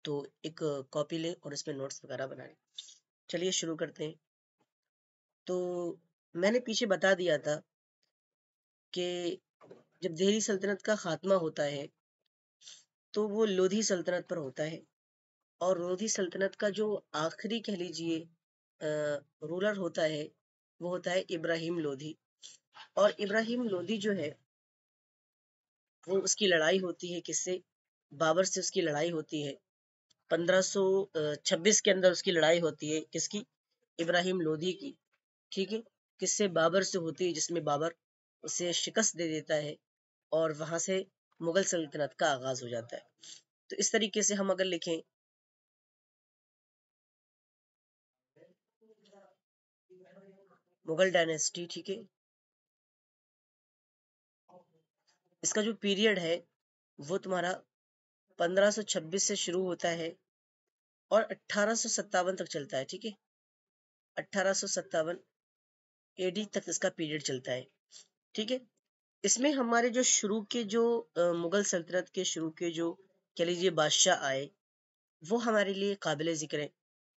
तो एक कॉपी लें और इसमें नोट्स वगैरह बना लें। चलिए शुरू करते हैं। तो मैंने पीछे बता दिया था कि जब दिल्ली सल्तनत का खात्मा होता है तो वो लोधी सल्तनत पर होता है, और लोधी सल्तनत का जो आखिरी कह लीजिए रूलर होता है वो होता है इब्राहिम लोधी। और इब्राहिम लोधी जो है वो उसकी लड़ाई होती है किससे? बाबर से उसकी लड़ाई होती है 1526 के अंदर। उसकी लड़ाई होती है किसकी? इब्राहिम लोधी की। ठीक है, किससे? बाबर से होती है, जिसमें बाबर उसे शिकस्त दे देता है और वहां से मुगल सल्तनत का आगाज हो जाता है। तो इस तरीके से हम अगर लिखें, मुगल डायनेस्टी, ठीक है, इसका जो पीरियड है वो तुम्हारा 1526 से शुरू होता है और 1857 तक चलता है। ठीक है, 1857 एडी तक इसका पीरियड चलता है। ठीक है, इसमें हमारे जो शुरू के जो मुगल सल्तनत के शुरू के जो कह लीजिए बादशाह आए वो हमारे लिए काबिल जिक्र है।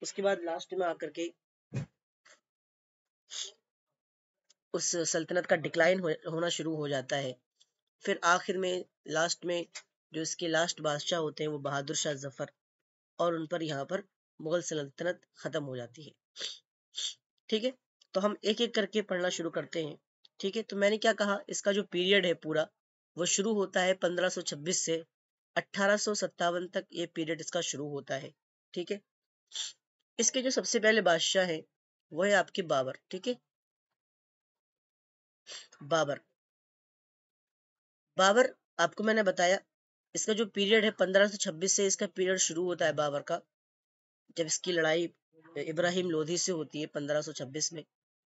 उसके बाद लास्ट में आकर के उस सल्तनत का डिक्लाइन होना शुरू हो जाता है। फिर आखिर में लास्ट में जो इसके लास्ट बादशाह होते हैं वो बहादुर शाह जफर, और उन पर यहाँ पर मुगल सल्तनत खत्म हो जाती है। ठीक है, तो हम एक एक करके पढ़ना शुरू करते हैं। ठीक है, तो मैंने क्या कहा, इसका जो पीरियड है पूरा वो शुरू होता है 1526 से 1857 तक, ये पीरियड इसका शुरू होता है। ठीक है, इसके जो सबसे पहले बादशाह है वो है आपके बाबर। ठीक है, बाबर। बाबर, आपको मैंने बताया इसका जो पीरियड है 1526 से इसका पीरियड शुरू होता है बाबर का, जब इसकी लड़ाई इब्राहिम लोधी से होती है 1526 में,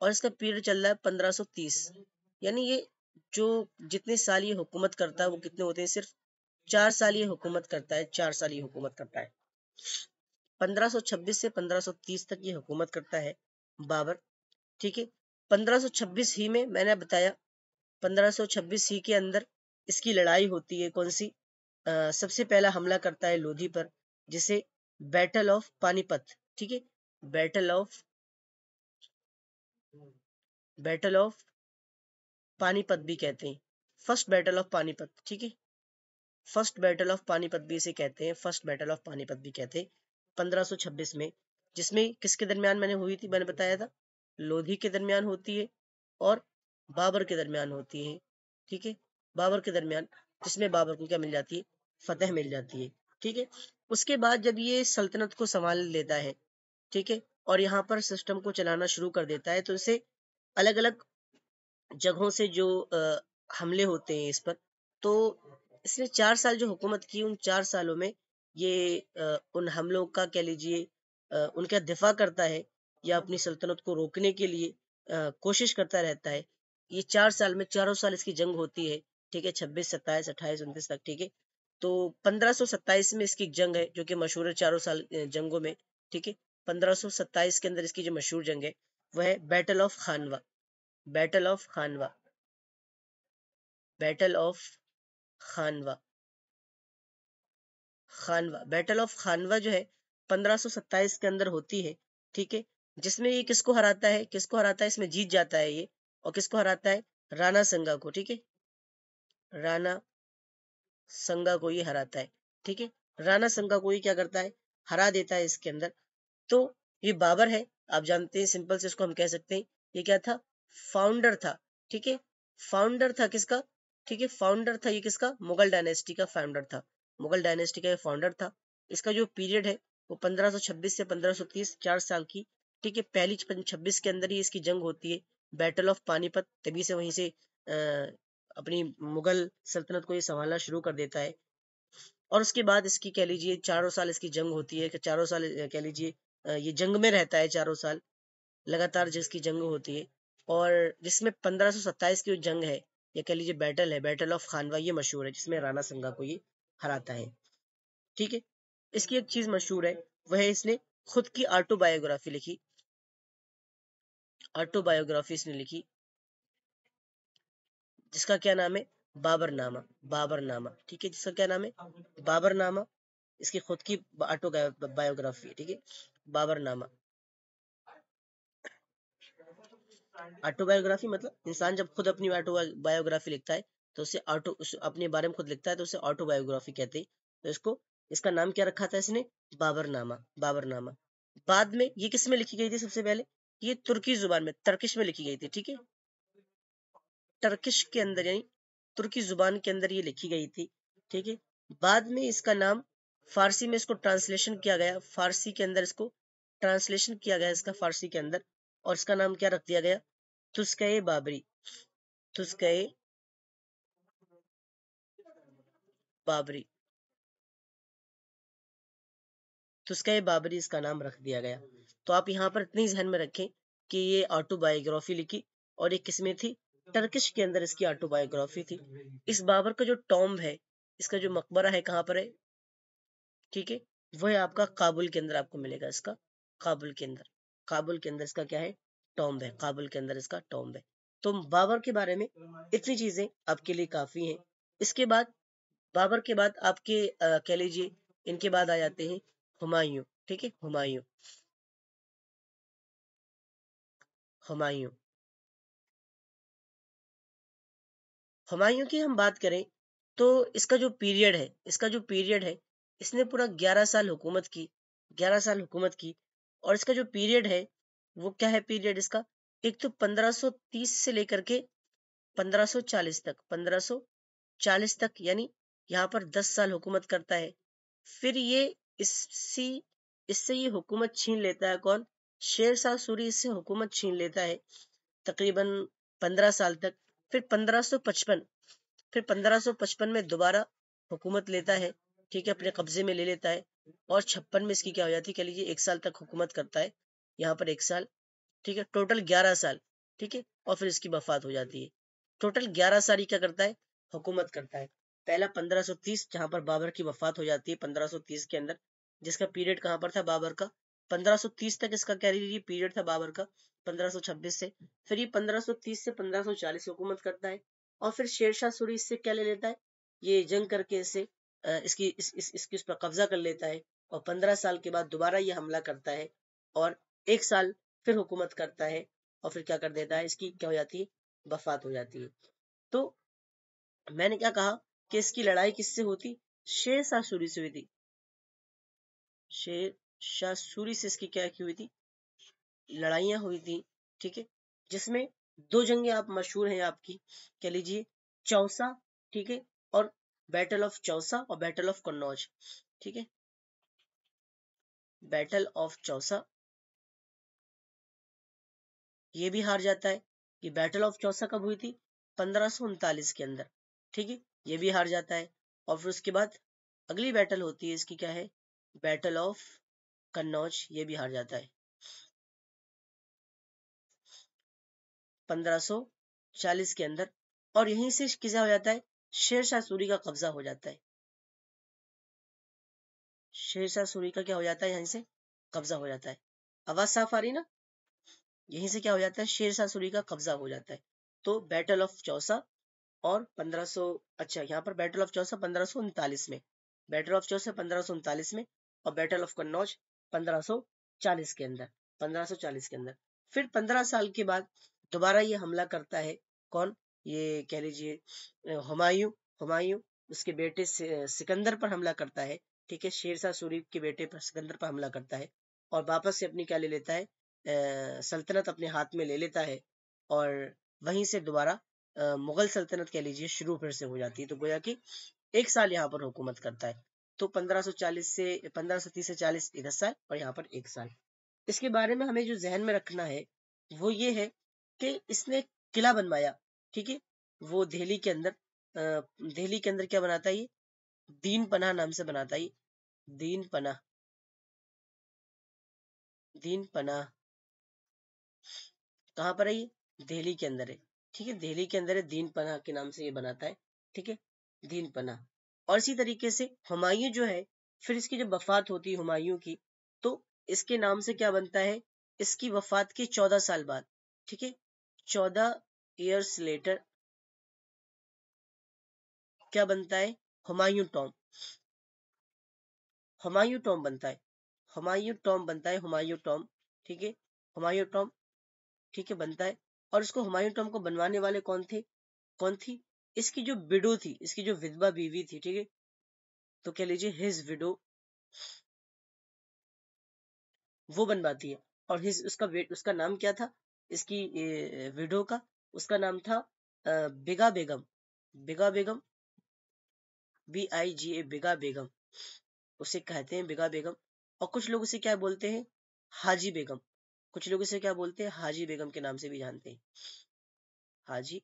और इसका पीरियड चल रहा है 1530। यानी ये जो जितने साल ये हुकूमत करता है वो कितने होते हैं? सिर्फ 4 साल ये हुकूमत करता है, 4 साल ये हुकूमत करता है। 1526 से 1530 तक ये हुकूमत करता है बाबर। ठीक है, 1526 ही में मैंने बताया 1526 ही के अंदर इसकी लड़ाई होती है। कौन सी? सबसे पहला हमला करता है लोधी पर, जिसे बैटल ऑफ पानीपत, ठीक है, battle of battle of Panipat भी कहते हैं, फर्स्ट बैटल ऑफ पानीपत। ठीक है, फर्स्ट बैटल ऑफ पानीपत भी इसे कहते हैं, फर्स्ट बैटल ऑफ पानीपत भी कहते हैं 1526 में, जिसमें किसके दरमियान मैंने हुई थी? मैंने बताया था लोधी के दरमियान होती है और बाबर के दरमियान होती है। ठीक है, बाबर के दरमियान, जिसमें बाबर को क्या मिल जाती है? फतेह मिल जाती है। ठीक है, उसके बाद जब ये सल्तनत को संभाल लेता है, ठीक है, और यहाँ पर सिस्टम को चलाना शुरू कर देता है, तो इसे अलग अलग जगहों से जो हमले होते हैं इस पर, तो इसने 4 साल जो हुकूमत की, उन 4 सालों में ये उन हमलों का कह लीजिए उनका दिफा करता है या अपनी सल्तनत को रोकने के लिए कोशिश करता रहता है। ये 4 साल में चारों साल इसकी जंग होती है। ठीक है, 26, 27, 28, 29 तक। ठीक है, तो 1527 में इसकी एक जंग है जो कि मशहूर है चारों साल जंगों में। ठीक है, 1527 के अंदर इसकी जो मशहूर जंग है वह है battle of Khanwa. Battle of Khanwa, battle of Khanwa, Khanwa, battle of Khanwa जो है 1527 के अंदर होती है। ठीक है, जिसमें ये किसको हराता है? किसको हराता है? इसमें जीत जाता है ये, और किसको हराता है? राणा संगा को। ठीक है, राणा संगा को ये हराता है। ठीक है, राणा संगा को ये क्या करता है? हरा देता है इसके अंदर। तो ये बाबर है, आप जानते हैं, सिंपल से इसको हम कह सकते हैं ये क्या था? फाउंडर था। ठीक है, फाउंडर था किसका? ठीक है, फाउंडर था ये किसका? मुगल डायनेस्टी का फाउंडर था। मुगल डायनेस्टी का ये फाउंडर था। इसका जो पीरियड है वो 1526 से 1530, 4 साल की। ठीक है, पहली 26 के अंदर ही इसकी जंग होती है, बैटल ऑफ पानीपत। तभी से वहीं से अपनी मुगल सल्तनत को ये संभालना शुरू कर देता है। और उसके बाद इसकी कह लीजिए चारों साल इसकी जंग होती है, कि चारों साल कह लीजिए ये जंग में रहता है, चारों साल लगातार जिसकी जंग होती है। और जिसमें 1527 की जो जंग है, ये कह लीजिए बैटल है, बैटल ऑफ खानवा, ये मशहूर है, जिसमें राणा संगा को ये हराता है। ठीक है, इसकी एक चीज मशहूर है, वह है इसने खुद की ऑटोबायोग्राफी लिखी। ऑटोबायोग्राफी इसने लिखी, जिसका क्या नाम है? बाबरनामा। बाबरनामा, ठीक है, जिसका क्या नाम है? बाबरनामा। इसकी खुद की ऑटो बायोग्राफी है, ठीक है, बाबरनामा। ऑटोबायोग्राफी मतलब इंसान जब खुद अपनी ऑटोबायोग्राफी लिखता है तो उसे अपने बारे में खुद लिखता है तो उसे ऑटोबायोग्राफी कहते हैं। तो इसको, इसका नाम क्या रखा था इसने, बाबरनामा, बाबरनामा। बाद में ये किस में लिखी गई थी सबसे पहले, ये तुर्की जुबान में, तर्किश में लिखी गई थी, ठीक है, टर्किश के अंदर यानी तुर्की जुबान के अंदर ये लिखी गई थी, ठीक है। बाद में इसका नाम फारसी में इसको ट्रांसलेशन किया गया, फारसी के अंदर इसको ट्रांसलेशन किया गया इसका फारसी के अंदर, और इसका नाम क्या रख दिया गया, तुस्के बाबरी, तुस्के बाबरी, तुस्के बाबरी इसका नाम रख दिया गया। तो आप यहाँ पर इतनी ध्यान में रखें कि ये ऑटोबायोग्राफी लिखी, और ये किसमें थी, टर्किश के अंदर इसकी ऑटोबायोग्राफी थी। इस बाबर का जो टॉम्ब है, इसका जो मकबरा है कहाँ पर है, ठीक है, वो है आपका काबुल के अंदर आपको मिलेगा, इसका काबुल के अंदर, काबुल के अंदर इसका क्या है, टॉम्ब है, काबुल के अंदर इसका टॉम्ब है। तो बाबर के बारे में इतनी चीजें आपके लिए काफी हैं। इसके बाद, बाबर के बाद आपके कह लीजिए इनके बाद आ जाते हैं हुमायूं, ठीक है, हुमायूं, हुमायूं, हुमायूं की हम बात करें तो इसका जो पीरियड है, इसका जो पीरियड है, इसने पूरा 11 साल हुकूमत की, 11 साल हुकूमत की। और इसका जो पीरियड है वो क्या है, पीरियड इसका, एक तो 1530 से लेकर के 1540 तक, 1540 तक, यानी यहाँ पर 10 साल हुकूमत करता है। फिर ये इसी इससे ये हुकूमत छीन लेता है, कौन, शेर शाह सूरी इससे हुकूमत छीन लेता है तकरीबन 15 साल तक। फिर 1555, फिर 1555 में दोबारा हुकूमत लेता है, ठीक है, अपने कब्जे में ले लेता है। और 56 में इसकी क्या हो जाती है, कह लीजिए 1 साल तक हुकूमत करता है, यहाँ पर 1 साल, ठीक है, टोटल 11 साल, ठीक है। और फिर इसकी वफात हो जाती है। टोटल 11 साल ही क्या करता है, हुकूमत करता है। पहला 1530 जहां पर बाबर की वफात हो जाती है 1530 के अंदर, जिसका पीरियड कहाँ पर था बाबर का, 1530 तक इसका कह लीजिए पीरियड था बाबर का, 1526 से। फिर ये 1530 से 1540 हुकूमत करता है। और फिर शेरशाह सूरी इससे क्या ले लेता है, ये जंग करके इससे इसकी उस पर कब्जा कर लेता है। और 15 साल के बाद दोबारा ये हमला करता है, और 1 साल फिर हुकूमत करता है, और फिर क्या कर देता है, इसकी क्या हो जाती है, वफात हो जाती है। तो मैंने क्या कहा कि इसकी लड़ाई किससे होती, शेर शाह सूरी से हुई थी, शेर शाह सूरी से इसकी क्या की हुई थी, लड़ाइयां हुई थी, ठीक है। जिसमें दो जंगें आप मशहूर हैं आपकी, कह लीजिए चौसा, ठीक है, और बैटल ऑफ चौसा और बैटल ऑफ कन्नौज, ठीक है, बैटल ऑफ चौसा, ये भी हार जाता है। ये बैटल ऑफ चौसा कब हुई थी, 1539 के अंदर, ठीक है, ये भी हार जाता है। और फिर उसके बाद अगली बैटल होती है इसकी, क्या है, बैटल ऑफ कन्नौज, ये भी हार जाता है 1540 के अंदर। और यहीं से किसा हो जाता है, शेर शाह सूरी का कब्जा हो जाता है, शेर शाह सूरी का क्या हो जाता है, यहीं से कब्जा हो जाता है। आवाज साफ आ रही ना, यहीं से क्या हो जाता है, शेर शाह सूरी का कब्जा हो जाता है। तो बैटल ऑफ चौसा और 1500, अच्छा यहाँ पर बैटल ऑफ चौसा 1539 में, बैटल ऑफ चौसा 1539 में, और बैटल ऑफ कन्नौज 1540 के अंदर, 1540 के अंदर। फिर 15 साल के बाद दोबारा ये हमला करता है, कौन, ये कह लीजिए हुमायूं, हुमायूं उसके बेटे सिकंदर पर हमला करता है, ठीक है, शेरशाह सूरी के बेटे पर सिकंदर पर हमला करता है। और वापस से अपनी क्या ले लेता है, सल्तनत अपने हाथ में ले लेता है। और वहीं से दोबारा मुगल सल्तनत कह लीजिए शुरू फिर से हो जाती है। तो गोया कि 1 साल यहाँ पर हुकूमत करता है। तो 1540 से 1530 से 40 10 साल, और यहाँ पर 1 साल। इसके बारे में हमें जो जहन में रखना है वो ये है कि इसने किला बनवाया, ठीक है, वो दिल्ली के अंदर, दिल्ली के अंदर क्या बनाता है ये, दीन पनाह नाम से बनाता है ये, दीन पनाह, दीन पनाह कहाँ पर है ये, दिल्ली के अंदर है, ठीक है, दिल्ली के अंदर है, दीन पनाह के नाम से ये बनाता है, ठीक है, दीन पनाह। और इसी तरीके से हुमायूं जो है, फिर इसकी जब वफात होती है हुमायूं की, तो इसके नाम से क्या बनता है, इसकी वफात के 14 साल बाद, ठीक है, 14 ईयर्स लेटर क्या बनता है, हुमायूं टॉम, हुमायूं टॉम बनता है, हुमायूं टॉम बनता है, हुमायूं टॉम, ठीक है, हुमायूं टॉम, ठीक है, बनता है। और इसको हुमायूं टॉम को बनवाने वाले कौन थे, कौन थी, इसकी जो विडो थी, इसकी जो विधवा बीवी थी, ठीक है, तो कह लीजिए हिज विडो, वो बनवाती है। और हिज उसका नाम क्या था, इसकी विडो का, उसका नाम था बिगा बेगम, बिगा बेगम, BIGA, बिगा बेगम, उसे कहते हैं बिगा बेगम। और कुछ लोग उसे क्या बोलते हैं, हाजी बेगम, कुछ लोग इसे क्या बोलते हैं, हाजी बेगम के नाम से भी जानते हैं, हाजी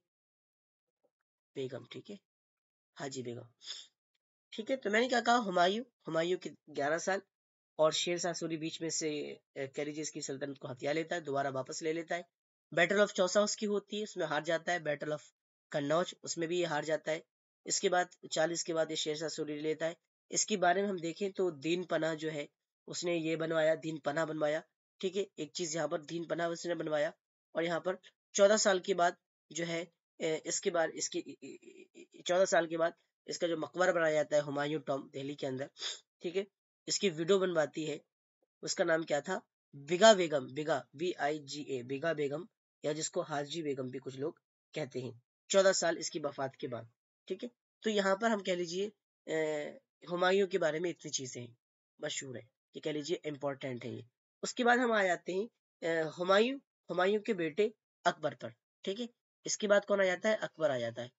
बेगम, ठीक है, हाजी बेगम, ठीक है। तो मैंने क्या कहा, हुमायूं, हुमायूं के 11 साल, और शेर शाह सूरी बीच में से कह लीजिए इसकी सल्तनत को हथिया लेता है, दोबारा वापस ले लेता है। बैटल ऑफ चौसा उसकी होती है, उसमें हार जाता है। बैटल ऑफ कन्नौज, उसमें भी ये हार जाता है। इसके बाद 40 के बाद ये शेर शाह सूरी ले लेता है। इसके बारे में हम देखें तो दीन पनाह जो है, उसने ये बनवाया, दीन पनाह बनवाया, ठीक है, एक चीज यहाँ पर दीन पनाह उसने बनवाया। और यहाँ पर 14 साल के बाद जो है, इसके बाद इसकी 14 साल के बाद इसका जो मकबरा बनाया जाता है हुमायूं टॉम, दिल्ली के अंदर, ठीक है, इसकी विडो बनवाती है, उसका नाम क्या था, बिगा बेगम, बिगा BIGA, बिगा बेगम, या जिसको हाजी बेगम भी कुछ लोग कहते हैं, 14 साल इसकी वफात के बाद, ठीक है। तो यहाँ पर हम कह लीजिए हुमायूं के बारे में इतनी चीजें हैं, मशहूर है, ये कह लीजिए इम्पोर्टेंट है ये। उसके बाद हम आ जाते हैं हुमायूं, हुमायूं के बेटे अकबर पर, ठीक है। इसके बाद कौन आ जाता है, अकबर आ जाता है,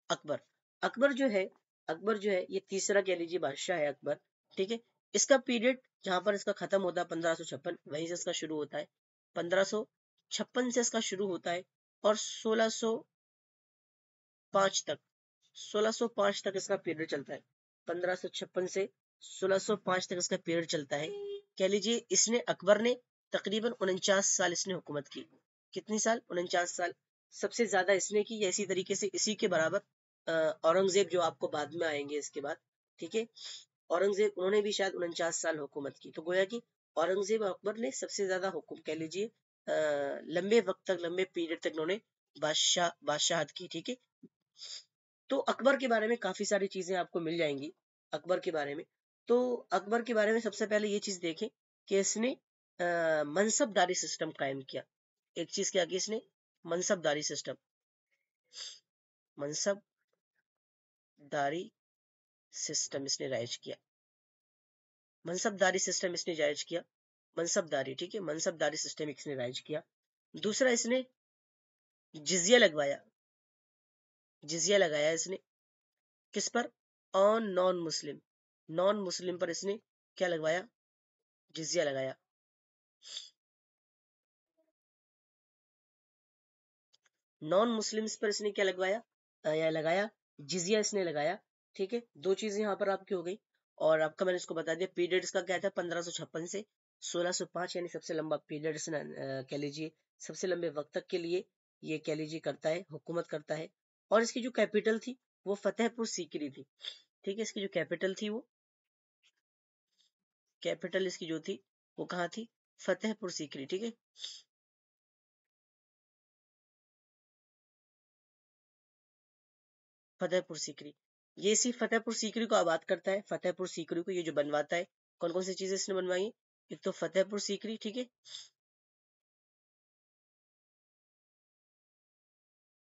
अकबर। अकबर जो है, अकबर जो है ये तीसरा कह लीजिए बादशाह है अकबर, ठीक है। इसका पीरियड जहां पर इसका खत्म होता है 1556, वहीं से इसका शुरू होता है, 1556 से इसका शुरू होता है, और 1605 तक, 1605 तक इसका पीरियड चलता है, 1556 से 1605 तक इसका पीरियड चलता है। कह लीजिए इसने, अकबर ने तकरीबन 49 साल इसने हुकूमत की, कितनी साल, 49 साल। सबसे ज्यादा इसने की, या इसी तरीके से इसी के बराबर औरंगजेब, जो आपको बाद में आएंगे इसके बाद, ठीक है, औरंगजेब, उन्होंने भी शायद 49 साल हुकूमत की। तो गोया कि औरंगजेब और अकबर ने सबसे ज्यादा हुकूम, कह लीजिए लंबे वक्त तक, लंबे पीरियड तक उन्होंने बादशाहत की, ठीक है। तो अकबर के बारे में काफी सारी चीजें आपको मिल जाएंगी, अकबर के बारे में। तो अकबर के बारे में सबसे पहले ये चीज देखें कि इसने मनसबदारी सिस्टम कायम किया। एक चीज क्या की इसने, मनसबदारी सिस्टम, मनसबदारी सिस्टम इसने राइज किया, मनसबदारी सिस्टम इसने जायज किया, मनसबदारी, ठीक है, मनसबदारी सिस्टम इसने राइज किया। दूसरा, इसने जिजिया लगवाया, जिजिया लगाया इसने, किस पर, on non Muslim, non Muslim पर इसने क्या लगवाया, जिजिया लगाया। नॉन मुस्लिम्स पर इसने क्या लगवाया, या लगाया, जिजिया इसने लगाया, ठीक है। दो चीजें यहाँ पर आपकी हो गई। और आपका मैंने इसको बता दिया, पीरियड इसका क्या था, 1556 से 1605, यानी सबसे लंबा पीरियड इसने कह लीजिए सबसे लंबे वक्त तक के लिए ये कह लीजिए करता है, हुकूमत करता है। और इसकी जो कैपिटल थी वो फतेहपुर सीकरी थी, ठीक है, इसकी जो कैपिटल थी वो, कैपिटल इसकी जो थी वो कहाँ थी, फतेहपुर सीकरी, ठीक है, फतेहपुर सीकरी। ये इसी फतेहपुर सीकरी को आबाद करता है, फतेहपुर सीकरी को ये जो बनवाता है, कौन कौन सी चीजें इसने बनवाई है, एक तो फतेहपुर सीकरी, ठीक है।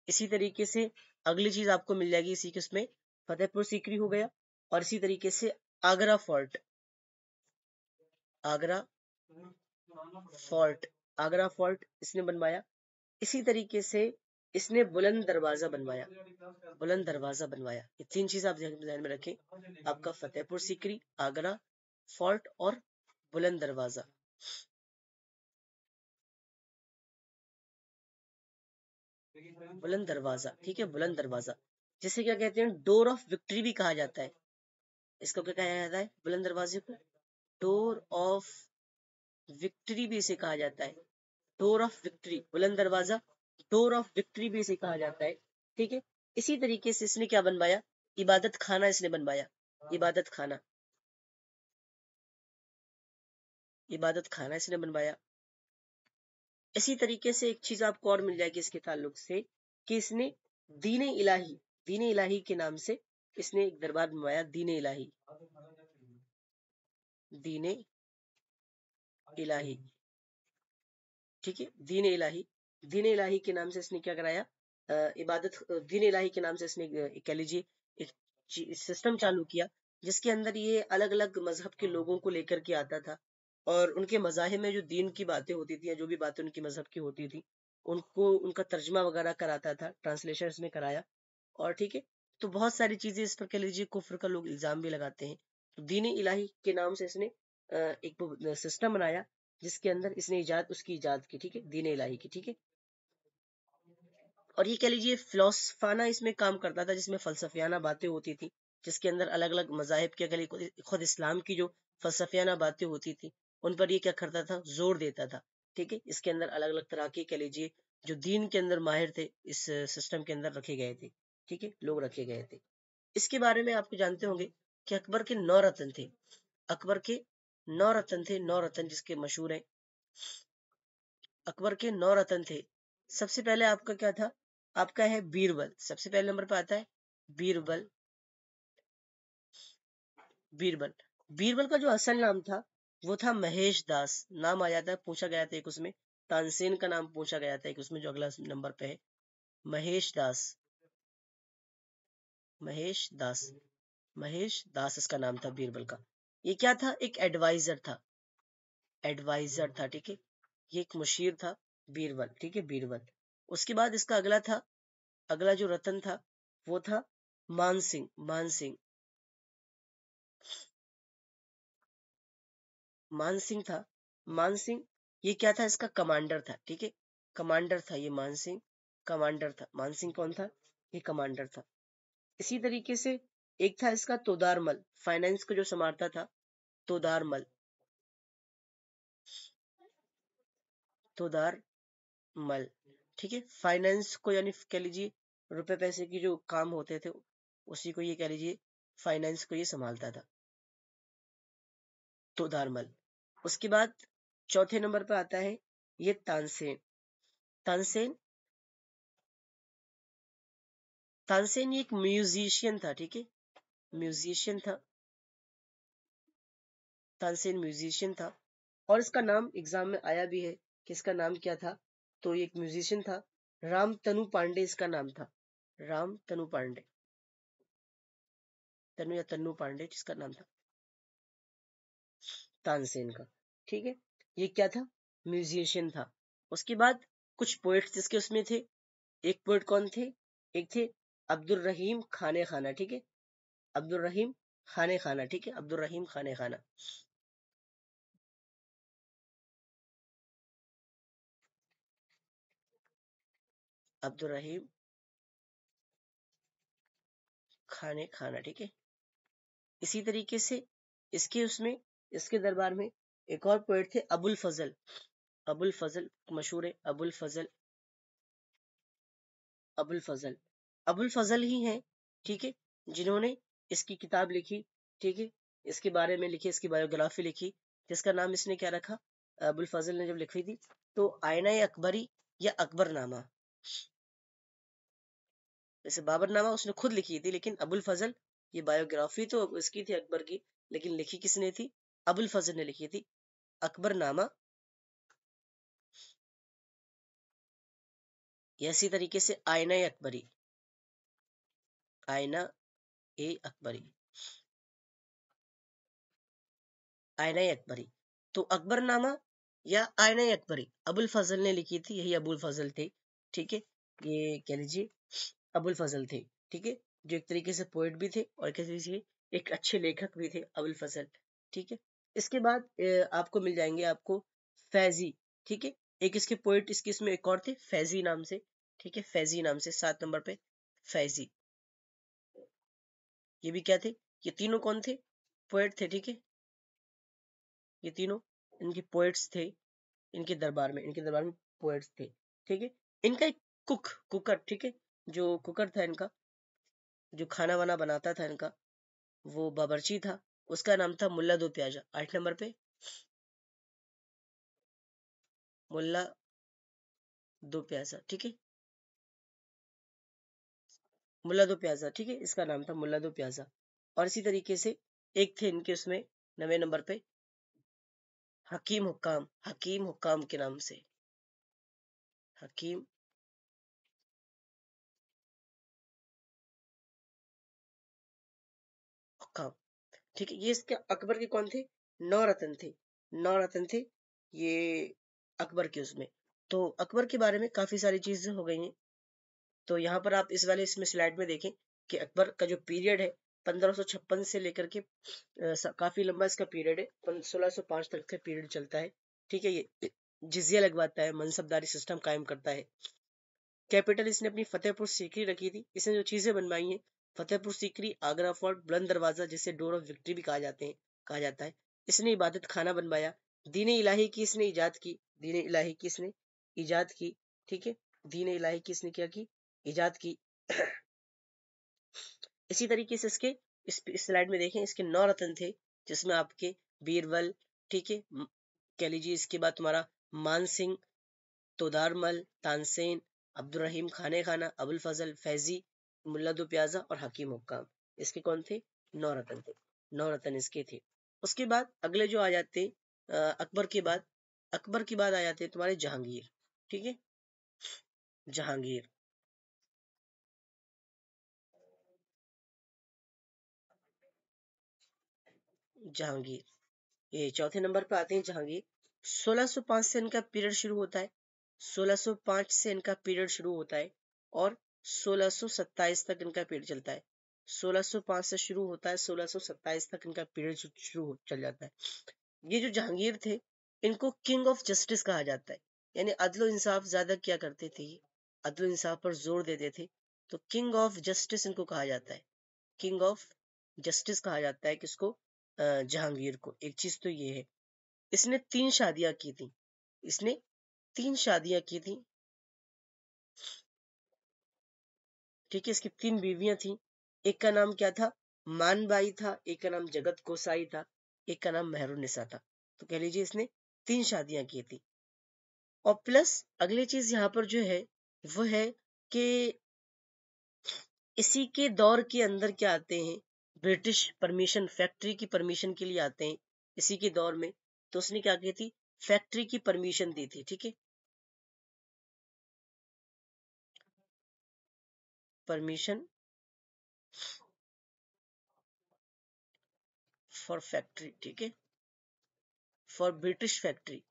इसी तरीके से अगली चीज आपको मिल जाएगी इसी के उसमें, फतेहपुर सीकरी हो गया। और इसी तरीके से Agra fort, Agra fort, Agra fort इसने बनवाया। इसी तरीके से इसने बुलंद दरवाजा बनवाया, बुलंद दरवाजा बनवाया। ये तीन चीज आप ध्यान में रखें, आपका फतेहपुर सीकरी, आगरा फोर्ट और बुलंद दरवाजा। बुलंद दरवाजा, ठीक है, बुलंद दरवाजा, जिसे क्या कहते हैं, डोर ऑफ विक्ट्री भी कहा जाता है। इसको क्या कहा जाता है, बुलंद दरवाजे को डोर ऑफ विक्ट्री भी इसे कहा जाता है, डोर ऑफ विक्ट्री, बुलंद दरवाजा, डोर ऑफ विक्ट्री भी इसे कहा जाता है, ठीक है। इसी तरीके से इसने क्या बनवाया, इबादत खाना इसने बनवाया, इबादत खाना, इबादत खाना इसने बनवाया। इसी तरीके से एक चीज आपको और मिल जाएगी इसके ताल्लुक से, कि इसने दीन इलाही, दीन इलाही के नाम से इसने एक दरबार बनवाया, दीन इलाही, दीने इलाही, ठीक है, दीन इलाही। दीन इलाही के नाम से इसने क्या कराया, इबादत, दीन इलाही के नाम से इसने कह लीजिए एक सिस्टम चालू किया, जिसके अंदर ये अलग अलग मजहब के लोगों को लेकर के आता था, और उनके मजाहिब में जो दीन की बातें होती थी या जो भी बातें उनकी मजहब की होती थी, उनको उनका तर्जमा वगैरह कराता था, ट्रांसलेशन इसमें कराया। और ठीक है, तो बहुत सारी चीजें इस पर कह लीजिए कुफ्र का लोग इल्जाम भी लगाते हैं। तो दीन इलाही के नाम से इसने एक सिस्टम बनाया, जिसके अंदर इसने उसकी इजाद की, ठीक है, दीन इलाही की, ठीक है। और ये कह लीजिए फिलोसफाना इसमें काम करता था, जिसमें फलसफियाना बातें होती थी, जिसके अंदर अलग अलग मजाहिब के अगले खुद इस्लाम की जो फलसफियाना बातें होती थी, उन पर ये क्या करता था, जोर देता था, ठीक है। इसके अंदर अलग अलग तरह के कह लीजिए जो दीन के अंदर माहिर थे, इस सिस्टम के अंदर रखे गए थे, ठीक है, लोग रखे गए थे। इसके बारे में आपको जानते होंगे कि अकबर के 9 रत्न थे। अकबर के 9 रत्न थे, 9 रत्न जिसके मशहूर हैं। अकबर के 9 रत्न थे। सबसे पहले आपका क्या था, आपका है बीरबल, सबसे पहले नंबर पे आता है बीरबल। बीरबल, बीरबल का जो असल नाम था वो था महेश दास, नाम आ जाता है, पूछा गया था एक उसमें, तानसेन का नाम पूछा गया था एक उसमें, जो अगला नंबर पे है, महेश दास। महेश दास, महेश दास इसका नाम था बीरबल का। ये क्या था, एक एडवाइजर था, एडवाइजर था, ठीक है। ये एक मुशीर था, बीरबल, ठीक है, बीरबल। उसके बाद इसका अगला था, अगला जो रतन था वो था मानसिंह। मानसिंह, मानसिंह था। मानसिंह, ये क्या था, इसका कमांडर था, ठीक है, कमांडर था ये मानसिंह, कमांडर था। मानसिंह कौन था, ये कमांडर था। इसी तरीके से एक था इसका तोदारमल, फाइनेंस को जो संभालता था, तोदारमल, तोदारमल, ठीक है, फाइनेंस को यानी कह लीजिए रुपए पैसे की जो काम होते थे, उसी को ये कह लीजिए फाइनेंस को ये संभालता था, तोदारमल। उसके बाद चौथे नंबर पर आता है ये तानसेन। तानसेन, तानसेन ये एक म्यूजिशियन था, ठीक है, म्यूजिशियन था, तानसेन म्यूजिशियन था। और इसका नाम एग्जाम में आया भी है कि इसका नाम क्या था, तो ये एक म्यूजिशियन था, राम तनु पांडे इसका नाम था, राम तनु पांडे, तनु या तन्नू पांडे जिसका नाम था, तानसेन का, ठीक है। ये क्या था, म्यूजिशियन था। उसके बाद कुछ पोएट्स जिसके उसमें थे, एक पोएट कौन थे, एक थे अब्दुल रहीम खाने खाना, ठीक है, अब्दुल रहीम खाने खाना, ठीक है, अब्दुल रहीम खाने खाना, अब्दुल रहीम खाने खाना, ठीक है। इसी तरीके से इसके उसमें, इसके दरबार में एक और पोएट थे अबुल फजल। अबुल फजल मशहूर है, अबुल फजल, अबुल फजल, अबुल फजल ही हैं, ठीक है, जिन्होंने इसकी किताब लिखी, ठीक है, इसके बारे में लिखी, इसकी बायोग्राफी लिखी, जिसका नाम इसने क्या रखा, अबुल फजल ने जब लिखी थी, तो आईना अकबरी या अकबरनामा। जैसे बाबरनामा उसने खुद लिखी थी, लेकिन अबुल फजल, ये बायोग्राफी तो इसकी थी अकबर की, लेकिन लिखी किसने थी, अबुल फजल ने लिखी थी, अकबरनामा। इसी तरीके से आईना अकबरी, आईना ए अकबरी, आईना अकबरी। तो अकबरनामा या आईना अकबरी अबुल फजल ने लिखी थी, यही अबुल फजल थे, ठीक है, ये कह लीजिए अबुल फजल थे, ठीक है, जो एक तरीके से पोएट भी थे और कह लीजिए एक अच्छे लेखक भी थे अबुल फजल, ठीक है। इसके बाद आपको मिल जाएंगे आपको फैजी, ठीक है, एक इसके पोएट, इसके इसमें एक और थे फैजी नाम से, ठीक है, फैजी नाम से 7 नंबर पे फैजी। ये भी क्या थे, ये तीनों कौन थे, पोएट थे, ठीक है, ये तीनों इनके पोएट्स थे, इनके दरबार में पोएट्स थे, ठीक है। इनका एक कुकर, ठीक है, जो कुकर था इनका, जो खाना वाना बनाता था इनका, वो बावर्ची था, उसका नाम था मुल्ला दो प्याजा। 8 नंबर पे मुल्ला दो प्याजा, ठीक है, मुल्ला दो प्याजा, ठीक है, इसका नाम था मुल्ला दो प्याजा। और इसी तरीके से एक थे इनके उसमें 9वें नंबर पे हकीम हुक्काम के नाम से, हकीम हुक्काम। ठीक है, ये इसके अकबर के कौन थे? नौ रत्न थे, नौ रत्न थे ये अकबर के उसमें। तो अकबर के बारे में काफी सारी चीजें हो गई हैं। तो यहाँ पर आप इस वाले इसमें स्लाइड में देखें कि अकबर का जो पीरियड है 1556 से लेकर के काफी लंबा इसका पीरियड है, 1605 तक का पीरियड चलता है। ठीक है, ये जिजिया लगवाता है, मनसबदारी सिस्टम कायम करता है। कैपिटल इसने अपनी फतेहपुर सीकरी रखी थी। इसने जो चीजें बनवाई हैं, फतेहपुर सीकरी, आगरा फोर्ट, बुलंद दरवाजा जिसे डोर ऑफ विक्ट्री भी कहा जाता है। इसने इबादत खाना बनवाया। दीन इलाही की इसने इजाद की, दीन इलाही की इसने इजाद की। ठीक है, दीन इलाही की इसने क्या की? इजाद की। इसी तरीके से इसके इस स्लाइड में देखें, इसके 9 रत्न थे, जिसमें आपके बीरबल, ठीक है, कह लीजिए इसके बाद तुम्हारा मान सिंह, तोदारमल, तानसेन, अब्दुल रहीम खाने खाना, अबुल फजल, फैजी, मुल्ला दो प्याजा और हकीम हुक्काम। इसके कौन थे? 9 रत्न थे, 9 रत्न इसके थे। उसके बाद अगले जो आ जाते अकबर के बाद, अकबर के बाद आ जाते हैं तुम्हारे जहांगीर। ठीक है, जहांगीर, जहांगीर ये चौथे नंबर पे आते हैं जहांगीर। 1605 से इनका पीरियड शुरू होता है, 1605 से इनका पीरियड शुरू होता है और 1627 तक इनका पीरियड चलता है। 1605 से शुरू होता है, 1627 तक इनका पीरियड चल जाता है। ये जो जहांगीर थे, इनको किंग ऑफ जस्टिस कहा जाता है, यानी अदलो इंसाफ ज्यादा किया करते थे, अदलो इंसाफ पर जोर देते थे, तो किंग ऑफ जस्टिस इनको कहा जाता है। किंग ऑफ जस्टिस कहा जाता है किसको? जहांगीर को। एक चीज तो ये है, इसने 3 शादियां की थी, इसने 3 शादियां की थी। ठीक है, इसकी 3 बीवियां थी। एक का नाम क्या था? मानबाई था, एक का नाम जगत गोसाई था, एक का नाम मेहरुन्निसा था। तो कह लीजिए इसने 3 शादियां की थी। और प्लस अगली चीज यहाँ पर जो है वो है कि इसी के दौर के अंदर क्या आते हैं, ब्रिटिश परमिशन, फैक्ट्री की परमिशन के लिए आते हैं इसी के दौर में। तो उसने क्या की थी? फैक्ट्री की परमिशन दी थी। ठीक है, परमिशन फॉर फैक्ट्री, ठीक है, फॉर ब्रिटिश फैक्ट्री।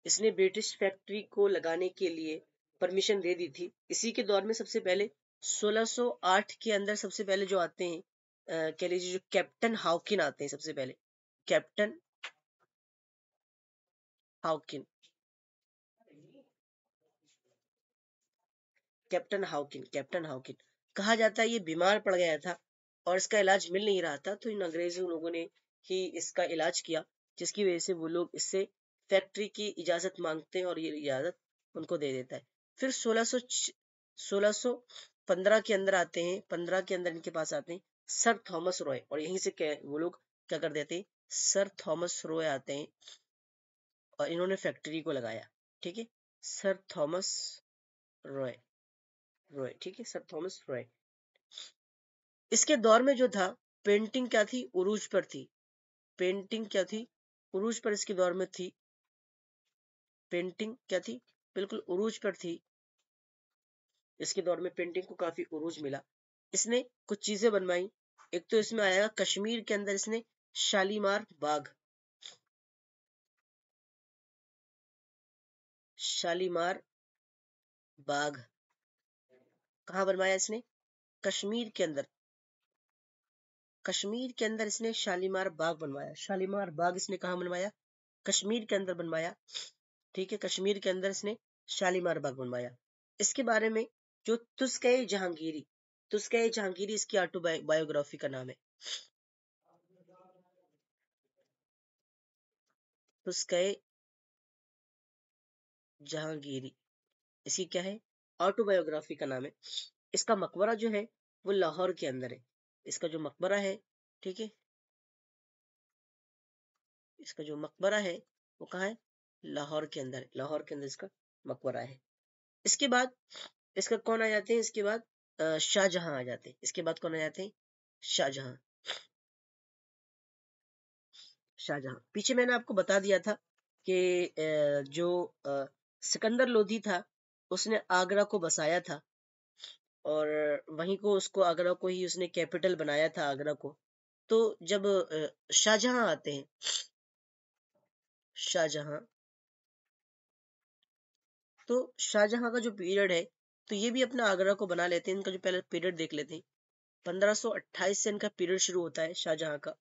इसने ब्रिटिश फैक्ट्री को लगाने के लिए परमिशन दे दी थी। इसी के दौर में सबसे पहले 1608 के अंदर सबसे पहले जो आते हैं, कह लीजिए जो कैप्टन हाउकिन आते हैं सबसे पहले, कैप्टन हाउकिन, कैप्टन हाउकिन कहा जाता है। ये बीमार पड़ गया था और इसका इलाज मिल नहीं रहा था, तो इन अंग्रेजों लोगों ने ही इसका इलाज किया, जिसकी वजह से वो लोग इससे फैक्ट्री की इजाजत मांगते हैं और ये इजाजत उनको दे देता है। फिर 1615 के अंदर आते हैं, 15 के अंदर इनके पास आते हैं सर थॉमस रॉय, और यहीं से वो लोग क्या कर देते हैं, सर थॉमस रॉय आते हैं और इन्होंने फैक्ट्री को लगाया। ठीक है, सर थॉमस रॉय, रॉय, ठीक है, सर थॉमस रॉय। इसके दौर में जो था, पेंटिंग क्या थी? उरूज पर थी। पेंटिंग क्या थी? उरूज पर इसके दौर में थी। पेंटिंग क्या थी? बिल्कुल उरूज पर थी। इसके दौर में पेंटिंग को काफी उरूज मिला। इसने कुछ चीजें बनवाई। एक तो इसमें आया कश्मीर के अंदर इसने शालीमार बाग, शालीमार बाग कहाँ बनवाया इसने? कश्मीर के अंदर, कश्मीर के अंदर इसने शालीमार बाग बनवाया। शालीमार बाग इसने कहाँ बनवाया? कश्मीर के अंदर बनवाया। ठीक है, कश्मीर के अंदर इसने शालीमार बाग बनवाया। इसके बारे में जो तुस्के जहांगीरी इसकी ऑटोबायोग्राफी का नाम है। तुस्के जहांगीरी इसकी क्या है? ऑटोबायोग्राफी का नाम है। इसका मकबरा जो है वो लाहौर के अंदर है। इसका जो मकबरा है, ठीक है, इसका जो मकबरा है वो कहाँ है? लाहौर के अंदर, लाहौर के अंदर इसका मकबरा है। इसके बाद इसका कौन आ जाते हैं इसके बाद? शाहजहां आ जाते हैं। इसके बाद कौन आ जाते हैं? शाहजहां। शाहजहां। पीछे मैंने आपको बता दिया था कि जो सिकंदर लोधी था उसने आगरा को बसाया था, और वहीं को उसको आगरा को ही उसने कैपिटल बनाया था, आगरा को। तो जब शाहजहां आते हैं, शाहजहां, तो शाहजहां का जो पीरियड है, तो ये भी अपना आगरा को बना लेते हैं। इनका जो पहले पीरियड देख लेते हैं। 1528 से इनका पीरियड शुरू होता है शाहजहां का,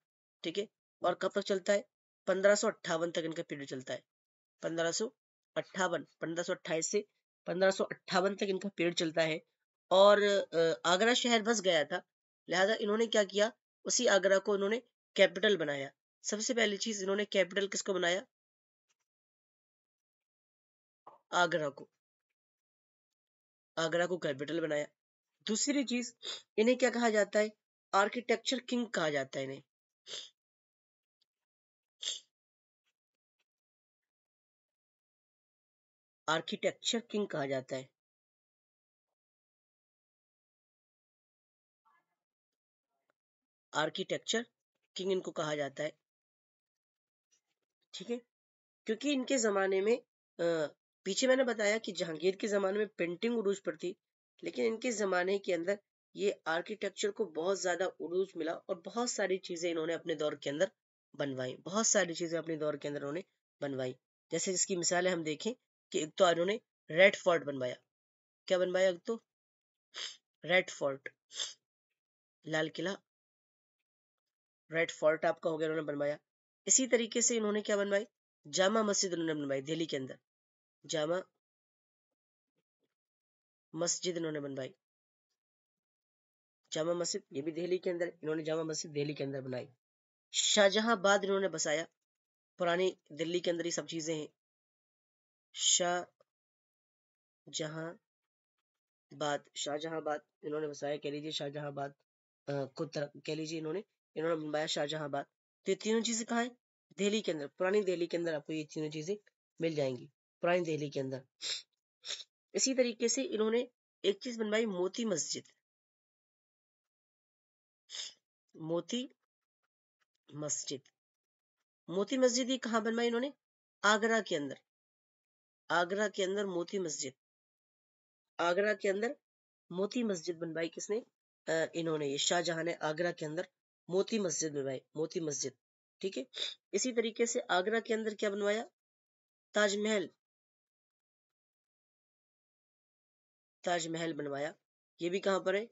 ठीक है। और कब तक चलता है? 1558 तक इनका पीरियड चलता है। 1558, 1528 से 1558 तक इनका पीरियड चलता है। और आगरा शहर बस गया था, लिहाजा इन्होंने क्या किया, उसी आगरा को इन्होंने कैपिटल बनाया। सबसे पहली चीज इन्होंने कैपिटल किसको बनाया? आगरा को। आगरा को कैपिटल बनाया। दूसरी चीज, इन्हें क्या कहा जाता है? आर्किटेक्चर किंग कहा जाता है इन्हें। आर्किटेक्चर किंग कहा जाता है। आर्किटेक्चर किंग इनको कहा जाता है, ठीक है। क्योंकि इनके जमाने में पीछे मैंने बताया कि जहांगीर के जमाने में पेंटिंग उरूज पर थी, लेकिन इनके जमाने के अंदर ये आर्किटेक्चर को बहुत ज्यादा उरूज मिला, और बहुत सारी चीजें इन्होंने अपने दौर के अंदर बनवाई। बहुत सारी चीजें अपने दौर के अंदर उन्होंने बनवाई। जैसे इसकी मिसालें हम देखें कि एक तो इन्होंने रेड फोर्ट बनवाया। क्या बनवाया? एक तो red fort, Lal Qila, red fort आपका हो गया, इन्होंने बनवाया। इसी तरीके से इन्होंने क्या बनवाई? जामा मस्जिद इन्होंने बनवाई दिल्ली के अंदर। जामा मस्जिद इन्होंने बनवाई। जामा मस्जिद ये भी दिल्ली के अंदर, इन्होंने जामा मस्जिद दिल्ली के अंदर बनाई। शाहजहांबाद इन्होंने बसाया। पुरानी दिल्ली के अंदर ये सब चीजें हैं। शाहजहांबाद इन्होंने बसाया, कह लीजिए शाहजहांबाद। खुद कह लीजिए इन्होंने बनवाया शाहजहांबाद। तो ये तीनों चीजें कहाँ है? दिल्ली के अंदर, पुरानी दिल्ली के अंदर आपको ये तीनों चीजें मिल जाएंगी, पुरानी दिल्ली के अंदर। इसी तरीके से इन्होंने एक चीज बनवाई, मोती मस्जिद। मोती मस्जिद, मोती मस्जिद ये कहाँ बनवाई इन्होंने? आगरा के अंदर। आगरा के अंदर मोती मस्जिद, आगरा के अंदर मोती मस्जिद बनवाई। किसने? इन्होंने, ये शाहजहां ने आगरा के अंदर मोती मस्जिद बनवाई, मोती मस्जिद, ठीक है। इसी तरीके से आगरा के अंदर क्या बनवाया? ताजमहल, ताजमहल बनवाया। ये भी कहां पर है?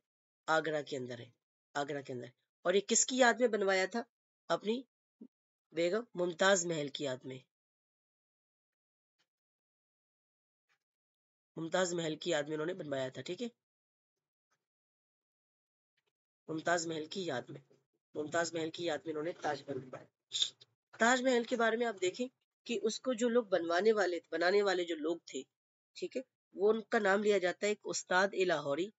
आगरा के अंदर है, आगरा के अंदर। और ये किसकी याद में बनवाया था? अपनी बेगम मुमताज महल की याद में, मुमताज महल की याद में इन्होंने बनवाया था, ठीक है। मुमताज महल की याद में, मुमताज महल की याद में इन्होंने ताजमहल बनवाया। ताजमहल के बारे में आप देखें कि उसको जो लोग बनाने वाले जो लोग थे, ठीक है, वो उनका नाम लिया जाता है एक उस्ताद ए लाहौरी।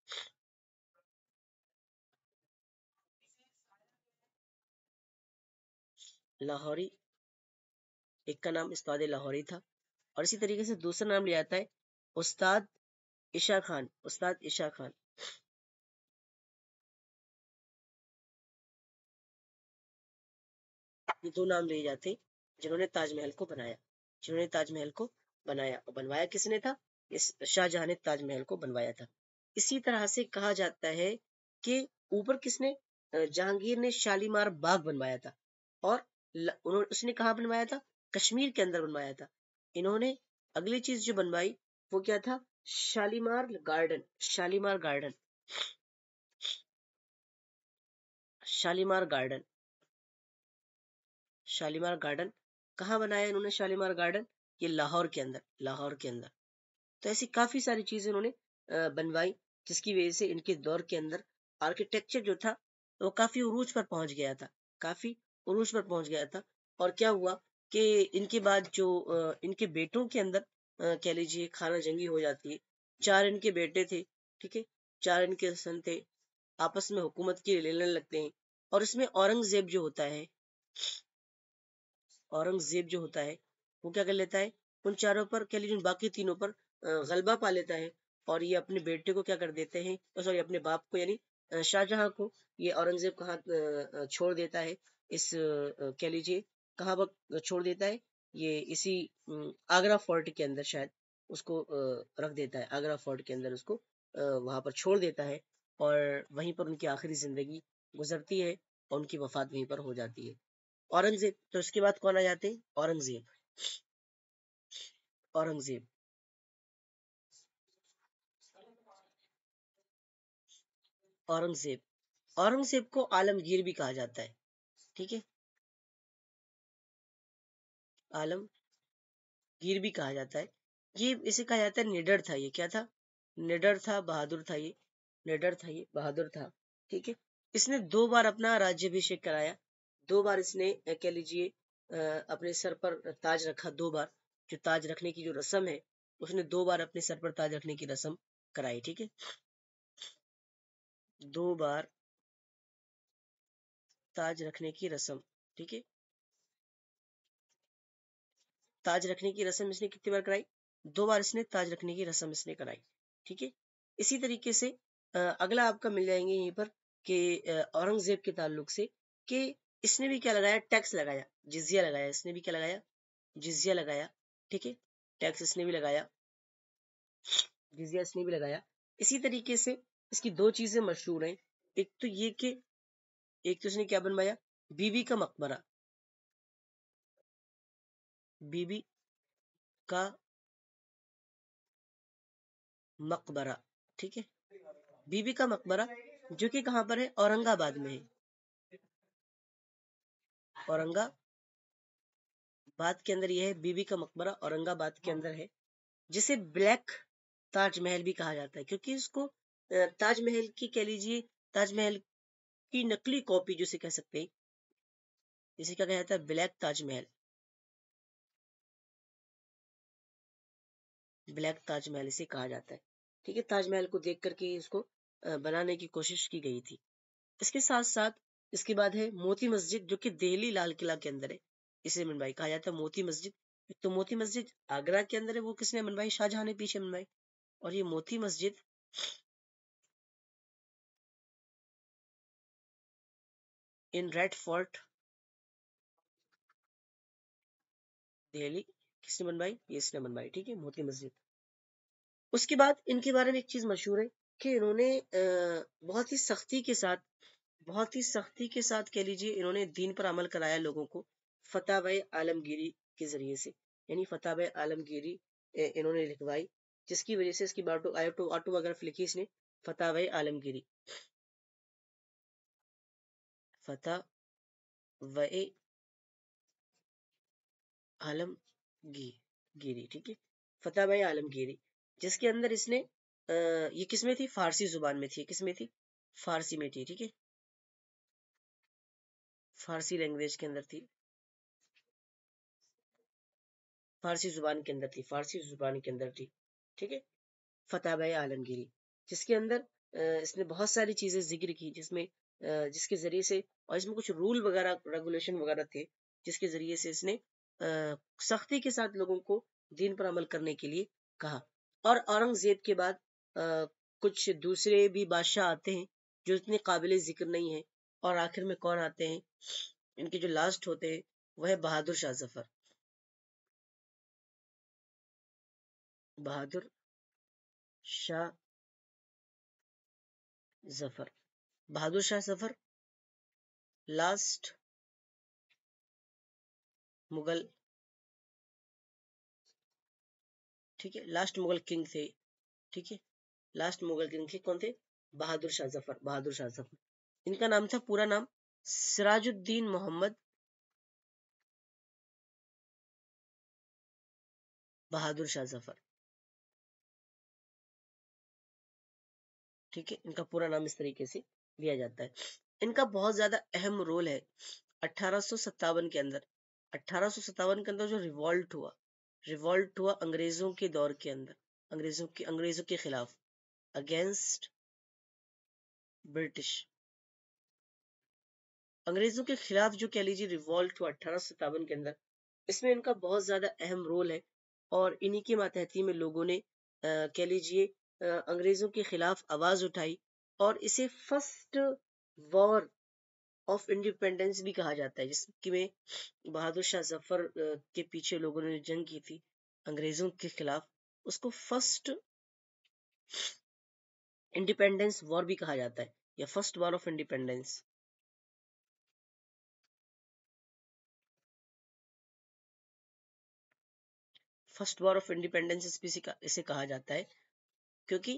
लाहौरी, एक का नाम उस्ताद ए लाहौरी था। और इसी तरीके से दूसरा नाम लिया जाता है उस्ताद ईशा खान, उस्ताद ईशा खान। ये दो नाम लिए जाते हैं जिन्होंने ताजमहल को बनाया, जिन्होंने ताजमहल को बनाया। और बनवाया किसने था? इस शाहजहां ने ताजमहल को बनवाया था। इसी तरह से कहा जाता है कि ऊपर किसने? जहांगीर ने शालीमार बाग बनवाया था। और उसने कहा बनवाया था? कश्मीर के अंदर बनवाया था। इन्होंने अगली चीज जो बनवाई वो क्या था? Shalimar garden, Shalimar garden, Shalimar garden, Shalimar garden. कहाँ बनाया इन्होंने शालीमार गार्डन? ये लाहौर के अंदर, लाहौर के अंदर। तो ऐसी काफी सारी चीजें इन्होंने बनवाई, जिसकी वजह से इनके दौर के अंदर आर्किटेक्चर जो था वो काफी उरूज पर पहुंच गया था, काफी उरूज पर पहुंच गया था। और क्या हुआ कि इनके बाद जो इनके बेटों के अंदर कह लीजिए खाना जंगी हो जाती है। चार इनके बेटे थे, ठीक है, चार इनके सन थे, आपस में हुकूमत की लड़ने लगते हैं। और इसमें औरंगजेब जो होता है, औरंगजेब जो होता है वो क्या कर लेता है? उन चारों पर, कह लीजिए बाकी तीनों पर गलबा पा लेता है। और ये अपने बेटे को क्या कर देते हैं, सॉरी अपने बाप को यानी शाहजहां को ये औरंगजेब कहाँ छोड़ देता है, इस कह लीजिए कहाँ पर छोड़ देता है, ये इसी आगरा फोर्ट के अंदर शायद उसको रख देता है, आगरा फोर्ट के अंदर उसको वहां पर छोड़ देता है, और वहीं पर उनकी आखिरी जिंदगी गुजरती है और उनकी वफात वहीं पर हो जाती है। औरंगजेब, तो इसके बाद कौन आ जाते हैं, औरंगजेब। औरंगजेब औरंगजेब औरंगजेब को आलमगीर भी कहा जाता है, ठीक है, आलमगीर भी कहा जाता है। ये इसे कहा जाता है निडर था, ये क्या था, निडर था, बहादुर था ये, निडर था ये, बहादुर था, ठीक है। इसने 2 बार अपना राज्याभिषेक कराया, 2 बार इसने कह लीजिए अपने सर पर ताज रखा, 2 बार, जो ताज रखने की जो रस्म है, उसने 2 बार अपने सर पर ताज रखने की रस्म कराई, ठीक है। 2 बार ताज रखने की रस्म, ठीक है, ताज रखने की रस्म इसने कितनी बार कराई, 2 बार इसने ताज रखने की रस्म इसने कराई, ठीक है। इसी तरीके से अगला आपका मिल जाएंगे यहीं पर कि औरंगजेब के ताल्लुक से कि इसने भी क्या लगाया, टैक्स लगाया, जिजिया लगाया, इसने भी क्या लगाया, जिजिया लगाया, ठीक है, टैक्स इसने भी लगाया, जिजिया इसने भी लगाया। इसी तरीके से इसकी 2 चीजें मशहूर हैं, एक तो ये कि एक तो इसने क्या बनवाया, बीबी का मकबरा, बीबी का मकबरा, ठीक है, बीबी का मकबरा, जो कि कहां पर है, औरंगाबाद में है, औरंगाबाद के अंदर यह है, बीबी का मकबरा औरंगाबाद के अंदर है, जिसे ब्लैक ताजमहल भी कहा जाता है, क्योंकि इसको ताजमहल की कह लीजिए, ताजमहल की नकली कॉपी जिसे कह सकते हैं, इसे क्या कहा जाता है, ब्लैक ताजमहल, ब्लैक ताजमहल इसे कहा जाता है, ठीक है। ताजमहल को देख करके इसको बनाने की कोशिश की गई थी। इसके साथ साथ इसके बाद है मोती मस्जिद, जो कि दिल्ली लाल किला के अंदर है, इसे बनवाई, कहा जाता है मोती मस्जिद। एक तो मोती मस्जिद आगरा के अंदर है, वो किसने बनवाई, शाहजहां ने पीछे बनवाई, और ये Moti Masjid in red fort Delhi किसने बनवाई, ये इसने बनवाई, ठीक है, मोती मस्जिद। उसके बाद इनके बारे में एक चीज मशहूर है कि इन्होंने बहुत ही सख्ती के साथ, बहुत ही सख्ती के साथ कह लीजिए इन्होंने दीन पर अमल कराया लोगों को, फतवा आलमगीरी के जरिए से, यानी फतवा आलमगीरी इन्होंने लिखवाई, जिसकी वजह से इसकी ऑटोबायोग्राफी लिखी इसने, फतवा आलमगीरी, फतवा आलमगीरी, ठीक है, फतवा आलमगीरी, जिसके अंदर इसने ये किसमें थी, फारसी जुबान में थी, किसमें थी, फारसी में थी, ठीक है, फारसी लैंग्वेज के अंदर थी, फारसी जुबान के अंदर थी, फारसी जुबान के अंदर थी, ठीक है, फतवा आलमगीरी, जिसके अंदर इसने बहुत सारी चीजें जिक्र की, जिसमें जिसके जरिए से, और इसमें कुछ रूल वगैरह रेगुलेशन वगैरह थे, जिसके जरिए से इसने सख्ती के साथ लोगों को दीन पर अमल करने के लिए कहा। और औरंगजेब के बाद कुछ दूसरे भी बादशाह आते हैं जो इतने काबिल जिक्र नहीं है, और आखिर में कौन आते हैं, इनके जो लास्ट होते हैं वह है बहादुर शाह जफर, बहादुर शाह जफर, बहादुर शाह जफर लास्ट मुगल, ठीक है, लास्ट मुगल किंग थे, ठीक है, लास्ट मुगल किंग थे, कौन थे, बहादुर शाह जफर, बहादुर शाह जफर। इनका नाम था, पूरा नाम सिराजुद्दीन मोहम्मद बहादुर शाह जफर, ठीक है, इनका पूरा नाम इस तरीके से लिया जाता है। इनका बहुत ज्यादा अहम रोल है 1857 के अंदर, 1857 के अंदर जो रिवॉल्ट हुआ अंग्रेजों के दौर के अंदर, अंग्रेजों के खिलाफ, अगेंस्ट ब्रिटिश, अंग्रेजों के खिलाफ जो कह लीजिए रिवॉल्ट हुआ 1857 के अंदर, इसमें इनका बहुत ज्यादा अहम रोल है, और इन्हीं के मातहती में लोगों ने कह लीजिए अंग्रेजों के खिलाफ आवाज उठाई और इसे फर्स्ट वॉर ऑफ इंडिपेंडेंस भी कहा जाता है, जिसमें बहादुर शाह जफर के पीछे लोगों ने जंग की थी अंग्रेजों के खिलाफ, उसको फर्स्ट इंडिपेंडेंस वॉर भी कहा जाता है या first war of independence. First war of independence इसे कहा जाता है क्योंकि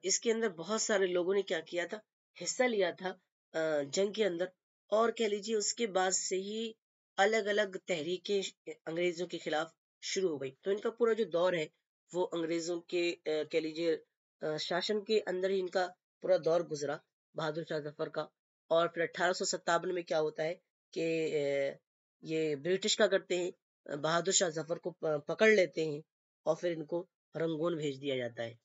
इसके अंदर बहुत सारे लोगों ने क्या किया था, हिस्सा लिया था जंग के अंदर, और कह लीजिए उसके बाद से ही अलग अलग तहरीकें अंग्रेजों के खिलाफ शुरू हो गई। तो इनका पूरा जो दौर है वो अंग्रेजों के कह लीजिए शासन के अंदर ही इनका पूरा दौर गुजरा, बहादुर शाह जफर का। और फिर 1857 में क्या होता है कि ये ब्रिटिश क्या करते हैं, बहादुर शाह जफर को पकड़ लेते हैं और फिर इनको रंगून भेज दिया जाता है।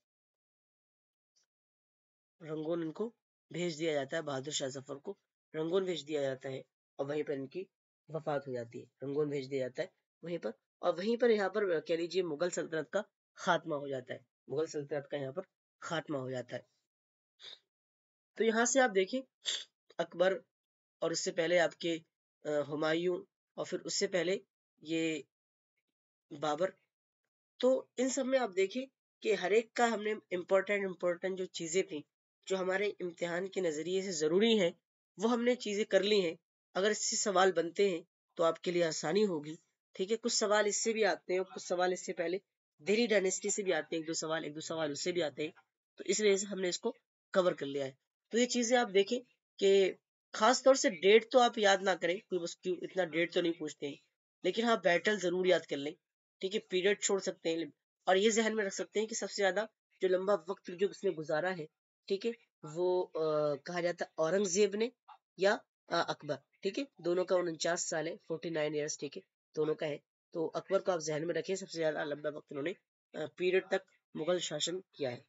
रंगून इनको भेज दिया जाता है, बहादुर शाह जफर को रंगून भेज दिया जाता है और वहीं पर इनकी वफात हो जाती है। रंगून भेज दिया जाता है वहीं पर, और वहीं पर यहाँ पर कह लीजिए मुगल सल्तनत का खात्मा हो जाता है। मुगल सल्तनत का यहाँ पर खात्मा हो जाता है। तो यहाँ से आप देखें अकबर, और उससे पहले आपके हुमायूं, और फिर उससे पहले ये बाबर। तो इन सब में आप देखिए कि हर एक का हमने इम्पोर्टेंट जो चीजें थी, जो हमारे इम्तिहान के नजरिए से जरूरी हैं, वो हमने चीजें कर ली हैं। अगर इससे सवाल बनते हैं तो आपके लिए आसानी होगी। ठीक है, कुछ सवाल इससे भी आते हैं और कुछ सवाल इससे पहले दिल्ली डायनेस्टी से भी आते हैं, एक दो सवाल उससे भी आते हैं। तो इस वजह से हमने इसको कवर कर लिया है। तो ये चीजें आप देखें कि खास तौर से डेट तो आप याद ना करें, कोई बस क्यों इतना डेट तो नहीं पूछते हैं, लेकिन हाँ बैटल जरूर याद कर लें। ठीक है, पीरियड छोड़ सकते हैं और ये जहन में रख सकते हैं कि सबसे ज्यादा जो लंबा वक्त जो उसने गुजारा है, ठीक है, वो कहा जाता है औरंगजेब ने या अकबर। ठीक है, दोनों का 49 साल है, 49 ईयर्स, ठीक है, दोनों का है। तो अकबर को आप जहन में रखें, सबसे ज्यादा लंबा वक्त उन्होंने पीरियड तक मुगल शासन किया है।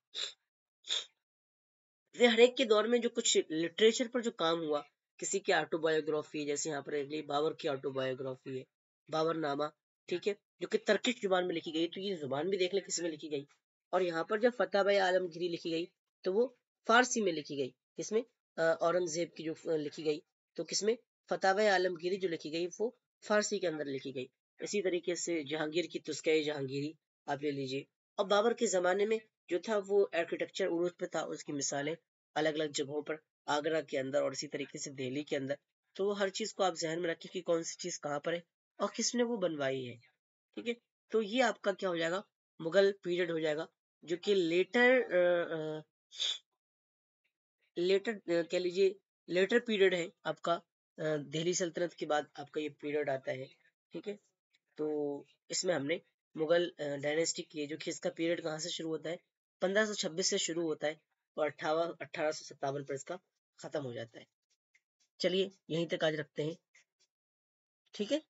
हर एक के दौर में जो कुछ लिटरेचर पर जो काम हुआ, किसी की ऑटोबायोग्राफी, जैसे यहाँ पर अगली बाबर की ऑटोबायोग्राफी है, बाबरनामा, ठीक है, जो कि तर्किश जुबान में लिखी गई। तो ये जुबान भी देख ले किस में लिखी गई। और यहाँ पर जब फतेह आलमगीरी लिखी गई तो वो फारसी में लिखी गई। किसमें? औरंगजेब की जो लिखी गई, तो किसमें? फतेह आलमगीरी जो लिखी गई वो फारसी के अंदर लिखी गई। इसी तरीके से जहांगीर की तुस्के जहांगीरी आप ले लीजिए। और बाबर के जमाने में जो था वो आर्किटेक्चर उरूज पे था, उसकी मिसालें अलग अलग जगहों पर, आगरा के अंदर और इसी तरीके से दिल्ली के अंदर। तो वो हर चीज को आप जहन में रखें कि कौन सी चीज कहाँ पर है और किसने वो बनवाई है। ठीक है, तो ये आपका क्या हो जाएगा, मुगल पीरियड हो जाएगा, जो कि लेटर कह लीजिए लेटर पीरियड है आपका। दिल्ली सल्तनत के बाद आपका ये पीरियड आता है। ठीक है, तो इसमें हमने मुगल डायनेस्टी की है, जो कि इसका पीरियड कहाँ से शुरू होता है, 1526 से शुरू होता है और 1857 पर इसका खत्म हो जाता है। चलिए यहीं तक आज रखते हैं। ठीक है।